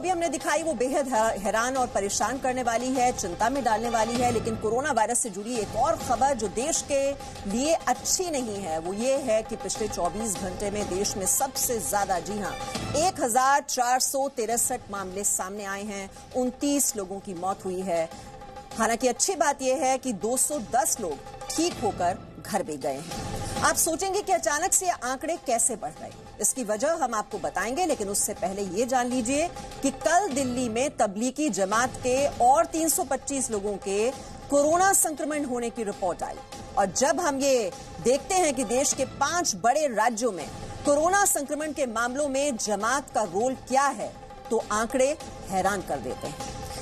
अभी हमने दिखाई वो बेहद हैरान और परेशान करने वाली है, चिंता में डालने वाली है। लेकिन कोरोना वायरस से जुड़ी एक और खबर जो देश के लिए अच्छी नहीं है वो ये है कि पिछले 24 घंटे में देश में सबसे ज्यादा, जी हां, 1463 मामले सामने आए हैं। 29 लोगों की मौत हुई है। हालांकि अच्छी बात यह है कि 210 लोग ठीक होकर घर भी गए हैं। आप सोचेंगे कि अचानक से ये आंकड़े कैसे बढ़ गए, इसकी वजह हम आपको बताएंगे। लेकिन उससे पहले ये जान लीजिए कि कल दिल्ली में तबलीगी जमात के और 325 लोगों के कोरोना संक्रमण होने की रिपोर्ट आई। और जब हम ये देखते हैं कि देश के 5 बड़े राज्यों में कोरोना संक्रमण के मामलों में जमात का रोल क्या है, तो आंकड़े हैरान कर देते हैं।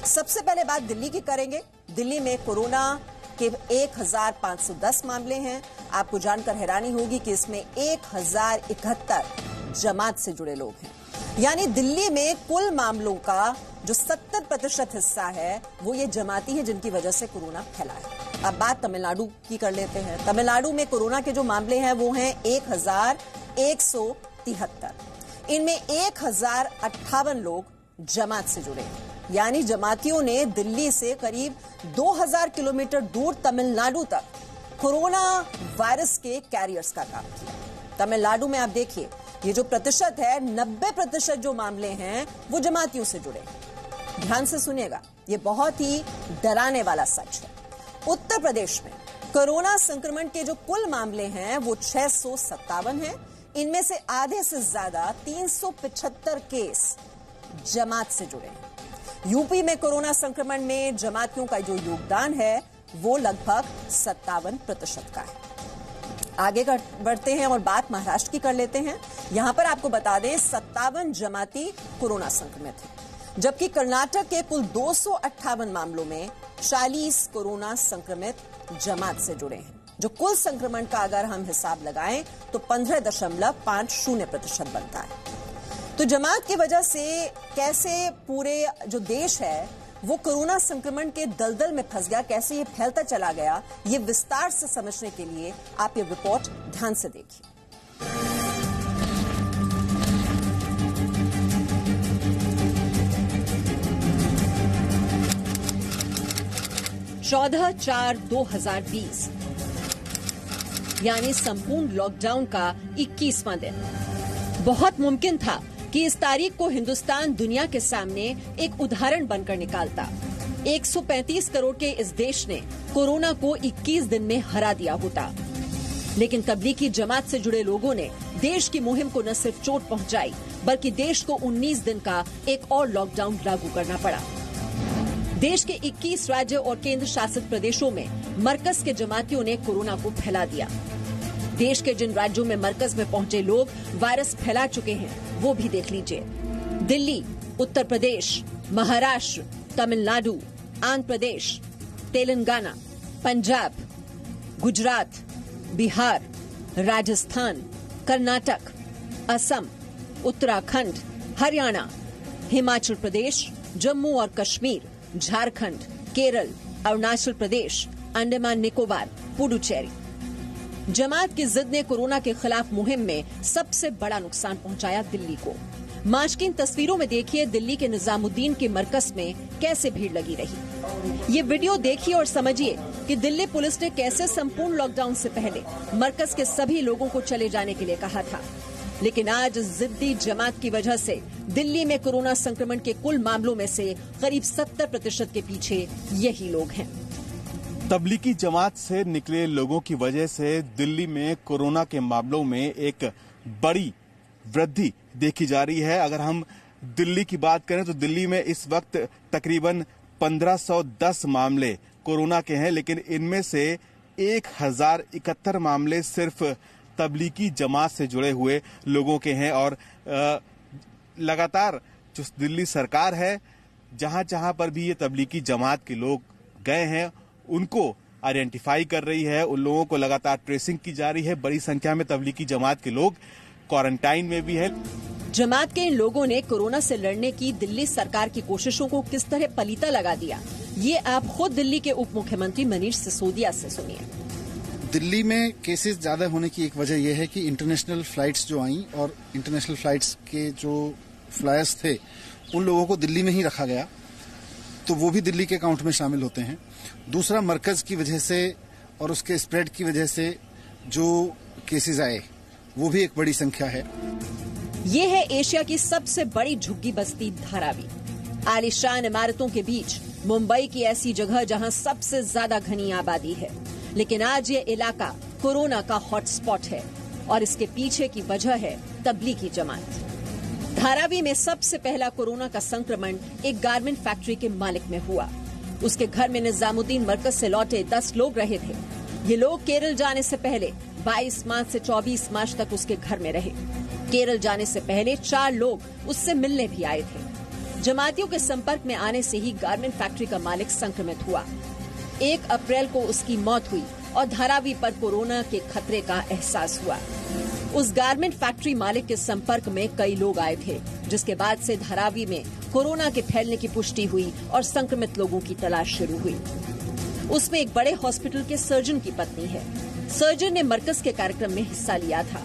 सबसे पहले बात दिल्ली की करेंगे। दिल्ली में कोरोना के 1510 मामले हैं। आपको जानकर हैरानी होगी कि इसमें 1071 जमात से जुड़े लोग हैं। यानी दिल्ली में कुल मामलों का जो 70% हिस्सा है वो ये जमाती है जिनकी वजह से कोरोना फैला है। अब बात तमिलनाडु की कर लेते हैं। तमिलनाडु में कोरोना के जो मामले हैं वो हैं 1173। इनमें 1058 लोग जमात से जुड़े हैं। यानी जमातियों ने दिल्ली से करीब 2000 किलोमीटर दूर तमिलनाडु तक कोरोना वायरस के कैरियर्स का काम किया। तमिलनाडु में आप देखिए ये जो प्रतिशत है, 90% जो मामले हैं वो जमातियों से जुड़े हैं। ध्यान से सुनिएगा, ये बहुत ही डराने वाला सच है। उत्तर प्रदेश में कोरोना संक्रमण के जो कुल मामले हैं वो 657 हैं। इनमें से आधे से ज्यादा 375 केस जमात से जुड़े हैं। यूपी में कोरोना संक्रमण में जमातियों का जो योगदान है वो लगभग 57% का है। आगे बढ़ते हैं और बात महाराष्ट्र की कर लेते हैं। यहां पर आपको बता दें 57 जमाती कोरोना संक्रमित हैं, जबकि कर्नाटक के कुल 258 मामलों में 40 कोरोना संक्रमित जमात से जुड़े हैं। जो कुल संक्रमण का अगर हम हिसाब लगाएं तो 15.50% बनता है। तो जमात की वजह से कैसे पूरे जो देश है वो कोरोना संक्रमण के दलदल में फंस गया, कैसे ये फैलता चला गया, ये विस्तार से समझने के लिए आप ये रिपोर्ट ध्यान से देखिए। 14/4/2020 यानी संपूर्ण लॉकडाउन का 21वां दिन। बहुत मुमकिन था कि इस तारीख को हिंदुस्तान दुनिया के सामने एक उदाहरण बनकर निकालता। 135 करोड़ के इस देश ने कोरोना को 21 दिन में हरा दिया होता। लेकिन तबलीगी जमात से जुड़े लोगों ने देश की मुहिम को न सिर्फ चोट पहुंचाई, बल्कि देश को 19 दिन का एक और लॉकडाउन लागू करना पड़ा। देश के 21 राज्य और केंद्र शासित प्रदेशों में मरकज के जमातियों ने कोरोना को फैला दिया। देश के जिन राज्यों में मरकज में पहुंचे लोग वायरस फैला चुके हैं वो भी देख लीजिए। दिल्ली, उत्तर प्रदेश, महाराष्ट्र, तमिलनाडु, आंध्र प्रदेश, तेलंगाना, पंजाब, गुजरात, बिहार, राजस्थान, कर्नाटक, असम, उत्तराखंड, हरियाणा, हिमाचल प्रदेश, जम्मू और कश्मीर, झारखंड, केरल, अरुणाचल प्रदेश, अंडमान निकोबार, पुडुचेरी। जमात की जिद ने कोरोना के खिलाफ मुहिम में सबसे बड़ा नुकसान पहुंचाया दिल्ली को। मार्च की इन तस्वीरों में देखिए दिल्ली के निजामुद्दीन के मरकज में कैसे भीड़ लगी रही। ये वीडियो देखिए और समझिए कि दिल्ली पुलिस ने कैसे संपूर्ण लॉकडाउन से पहले मरकज के सभी लोगों को चले जाने के लिए कहा था। लेकिन आज जिद्दी जमात की वजह से दिल्ली में कोरोना संक्रमण के कुल मामलों में से करीब 70% के पीछे यही लोग हैं। तबलीगी जमात से निकले लोगों की वजह से दिल्ली में कोरोना के मामलों में एक बड़ी वृद्धि देखी जा रही है। अगर हम दिल्ली की बात करें तो दिल्ली में इस वक्त तकरीबन 1510 मामले कोरोना के हैं, लेकिन इनमें से 1071 मामले सिर्फ तबलीगी जमात से जुड़े हुए लोगों के हैं। और लगातार जो दिल्ली सरकार है, जहां जहां पर भी ये तबलीगी जमात के लोग गए हैं उनको आइडेंटिफाई कर रही है, उन लोगों को लगातार ट्रेसिंग की जा रही है। बड़ी संख्या में तबलीगी जमात के लोग क्वारंटाइन में भी है। जमात के इन लोगों ने कोरोना से लड़ने की दिल्ली सरकार की कोशिशों को किस तरह पलीता लगा दिया, ये आप खुद दिल्ली के उप मुख्यमंत्री मनीष सिसोदिया से सुनिए। दिल्ली में केसेस ज्यादा होने की एक वजह यह है कि इंटरनेशनल फ्लाइट्स जो आई और इंटरनेशनल फ्लाइट्स के जो फ्लायर्स थे उन लोगों को दिल्ली में ही रखा गया, तो वो भी दिल्ली के काउंट में शामिल होते हैं। दूसरा, मरकज की वजह से और उसके स्प्रेड की वजह से जो केसेस आए वो भी एक बड़ी संख्या है। ये है एशिया की सबसे बड़ी झुग्गी बस्ती धारावी। आलीशान इमारतों के बीच मुंबई की ऐसी जगह जहां सबसे ज्यादा घनी आबादी है, लेकिन आज ये इलाका कोरोना का हॉटस्पॉट है और इसके पीछे की वजह है तबलीगी जमात। धारावी में सबसे पहला कोरोना का संक्रमण एक गारमेंट फैक्ट्री के मालिक में हुआ। उसके घर में निजामुद्दीन मरकज से लौटे 10 लोग रहे थे। ये लोग केरल जाने से पहले 22 मार्च से 24 मार्च तक उसके घर में रहे। केरल जाने से पहले 4 लोग उससे मिलने भी आए थे। जमातियों के संपर्क में आने से ही गारमेंट फैक्ट्री का मालिक संक्रमित हुआ। 1 अप्रैल को उसकी मौत हुई और धारावी पर कोरोना के खतरे का एहसास हुआ। उस गारमेंट फैक्ट्री मालिक के संपर्क में कई लोग आए थे, जिसके बाद से धारावी में कोरोना के फैलने की पुष्टि हुई और संक्रमित लोगों की तलाश शुरू हुई। उसमें एक बड़े हॉस्पिटल के सर्जन की पत्नी है। सर्जन ने मरकज के कार्यक्रम में हिस्सा लिया था।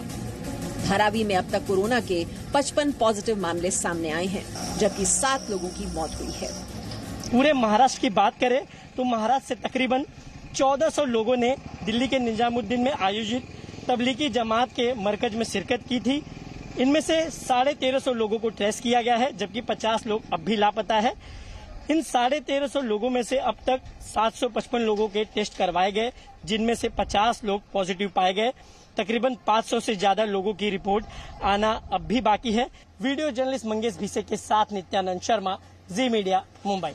धारावी में अब तक कोरोना के 55 पॉजिटिव मामले सामने आए हैं, जबकि 7 लोगों की मौत हुई है। पूरे महाराष्ट्र की बात करें तो महाराष्ट्र से तकरीबन 1400 लोगों ने दिल्ली के निजामुद्दीन में आयोजित तबलीगी जमात के मरकज में शिरकत की थी। इनमें से 1350 लोगों को टेस्ट किया गया है, जबकि 50 लोग अब भी लापता है। इन 1350 लोगों में से अब तक 755 लोगों के टेस्ट करवाए गए, जिनमें से 50 लोग पॉजिटिव पाए गए। तकरीबन 500 से ज्यादा लोगों की रिपोर्ट आना अब भी बाकी है। वीडियो जर्नलिस्ट मंगेश भिसे के साथ नित्यानंद शर्मा, जी मीडिया, मुंबई।